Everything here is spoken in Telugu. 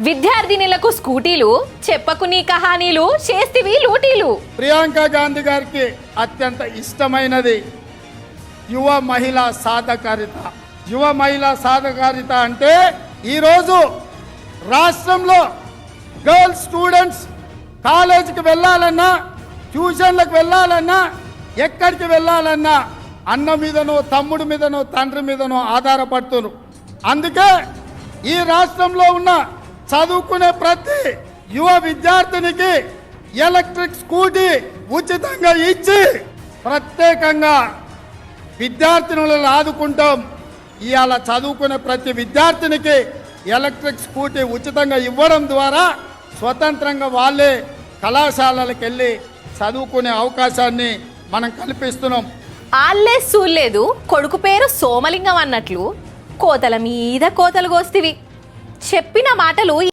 విద్యార్థినులకు స్కూటీలు, చెప్పకు నీ కహానీలు, చేస్తివి లూటీలు. ప్రియాంక గాంధీ గారికి అత్యంత ఇష్టమైనది యువ మహిళా సాధకారిత. యువ మహిళా సాధకారిత అంటే ఈరోజు రాష్ట్రంలో గర్ల్స్ స్టూడెంట్స్ కాలేజీకి వెళ్ళాలన్నా, ట్యూషన్లకు వెళ్ళాలన్నా, ఎక్కడికి వెళ్ళాలన్నా అన్న మీదనో, తమ్ముడి మీదనో, తండ్రి మీదనో ఆధారపడుతున్నారు. అందుకే ఈ రాష్ట్రంలో ఉన్న చదువుకునే ప్రతి యువ విద్యార్థినికి ఎలక్ట్రిక్ స్కూటీ ఉచితంగా ఇచ్చి ప్రత్యేకంగా విద్యార్థినులను ఆదుకుంటాం. ఇవాళ చదువుకునే ప్రతి విద్యార్థినికి ఎలక్ట్రిక్ స్కూటీ ఉచితంగా ఇవ్వడం ద్వారా స్వతంత్రంగా వాళ్ళే కళాశాలలకు వెళ్ళి చదువుకునే అవకాశాన్ని మనం కల్పిస్తున్నాం. ఆళ్ళే సూల్లేదు కొడుకు పేరు సోమలింగం అన్నట్లు కోతల మీద కోతలు కోస్తివి. చెప్పిన మాటలు